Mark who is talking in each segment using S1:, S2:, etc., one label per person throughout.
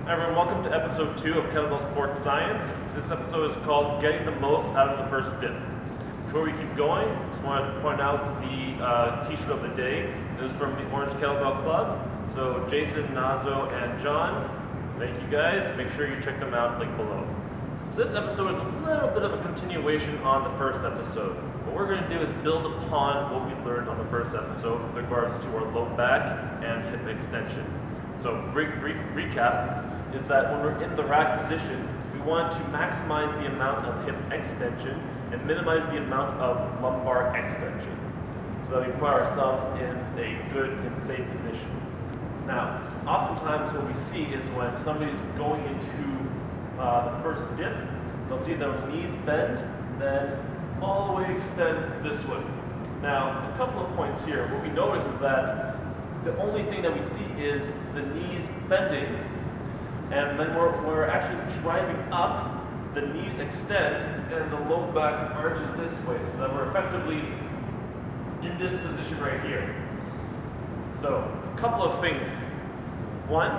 S1: Hi everyone, welcome to episode 2 of Kettlebell Sports Science. This episode is called Getting the Most Out of the First Dip. Before we keep going, I just want to point out the t-shirt of the day. It is from the Orange Kettlebell Club. So Jason, Nazo, and John, thank you guys. Make sure you check them out, link below. So this episode is a little bit of a continuation on the first episode. What we're going to do is build upon what we learned on the first episode with regards to our low back and hip extension. So brief recap is that when we're in the rack position, we want to maximize the amount of hip extension and minimize the amount of lumbar extension so that we put ourselves in a good and safe position. Now, oftentimes what we see is when somebody's going into the first dip, they'll see their knees bend, then all the way extend this way. Now, a couple of points here. What we notice is that the only thing that we see is the knees bending, and then we're actually driving up, the knees extend, and the low back arches this way, so that we're effectively in this position right here. So, a couple of things. One,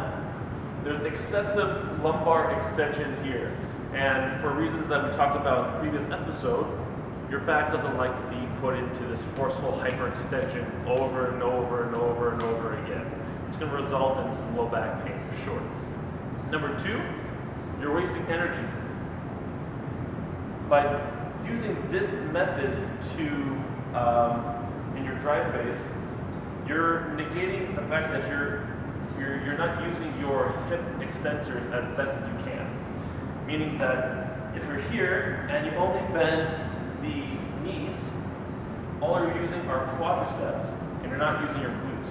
S1: there's excessive lumbar extension here, and for reasons that we talked about in the previous episode, your back doesn't like to be put into this forceful hyperextension over and over and over and over again. It's going to result in some low back pain for sure. Number two, you're wasting energy. By using this method to in your dry phase, you're negating the fact that you're not using your hip extensors as best as you can. Meaning that if you're here and you only bend the knees, all you're using are quadriceps and you're not using your glutes.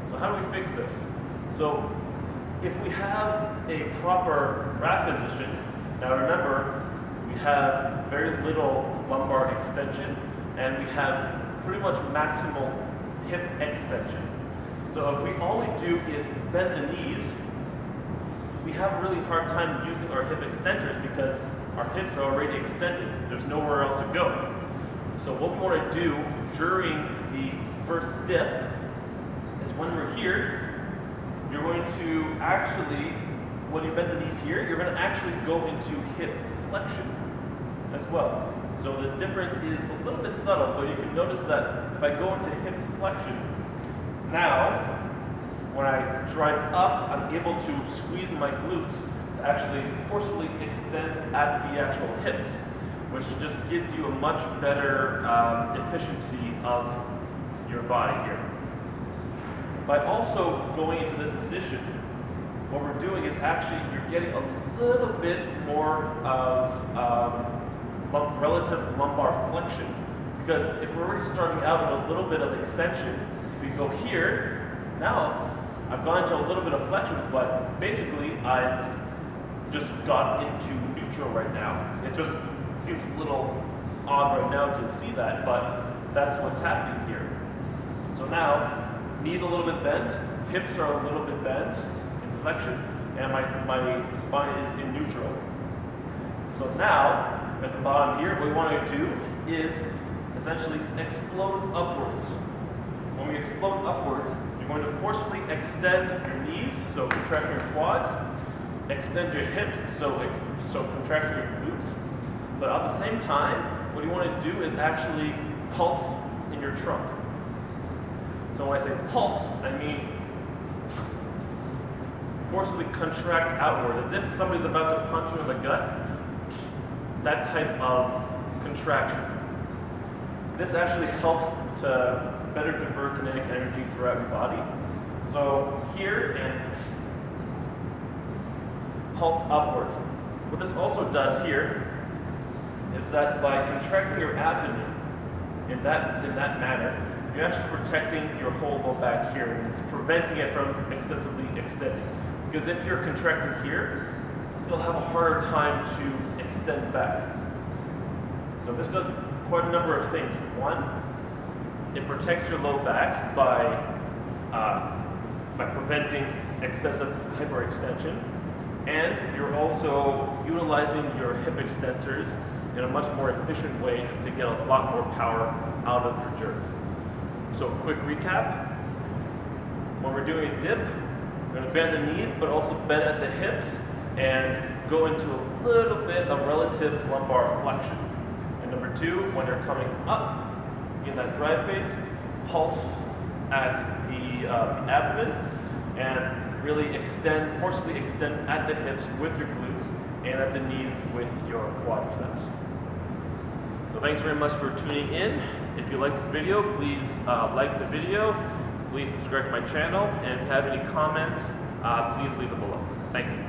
S1: So how do we fix this? So if we have a proper rack position, now remember, we have very little lumbar extension and we have pretty much maximal hip extension. So if we only do is bend the knees, we have a really hard time using our hip extensors because our hips are already extended. There's nowhere else to go. So what we want to do during the first dip is when we're here, you're going to actually, when you bend the knees here, you're going to actually go into hip flexion as well. So the difference is a little bit subtle, but you can notice that if I go into hip flexion, now when I drive up, I'm able to squeeze my glutes to actually forcefully extend at the actual hips, which just gives you a much better efficiency of your body here. By also going into this position, what we're doing is actually you're getting a little bit more of relative lumbar flexion, because if we're already starting out with a little bit of extension, if we go here, now I've gone into a little bit of flexion, but basically I've just got into neutral right now. It just seems a little odd right now to see that, but that's what's happening here. So now, knees a little bit bent, hips are a little bit bent in flexion, and my spine is in neutral. So now, at the bottom here, what we want to do is essentially explode upwards. When we explode upwards, you're going to forcefully extend your knees, so contract your quads, extend your hips, so contract your glutes. But at the same time, what you want to do is actually pulse in your trunk. So when I say pulse, I mean forcibly contract outwards, as if somebody's about to punch you in the gut. That type of contraction. This actually helps to better divert kinetic energy throughout your body. So here, and pulse upwards. What this also does here is that by contracting your abdomen in that manner, you're actually protecting your whole low back here, and it's preventing it from excessively extending. Because if you're contracting here, you'll have a harder time to extend back. So this does quite a number of things. One, it protects your low back by preventing excessive hyperextension, and you're also utilizing your hip extensors in a much more efficient way to get a lot more power out of your jerk. So quick recap, when we're doing a dip, We're going to bend the knees, but also bend at the hips and go into a little bit of relative lumbar flexion. And number 2, when you're coming up in that drive phase, pulse at the abdomen and really extend, forcibly extend at the hips with your glutes and at the knees with your quadriceps. So thanks very much for tuning in. If you like this video, please like the video. Please subscribe to my channel, and if you have any comments, please leave them below. Thank you.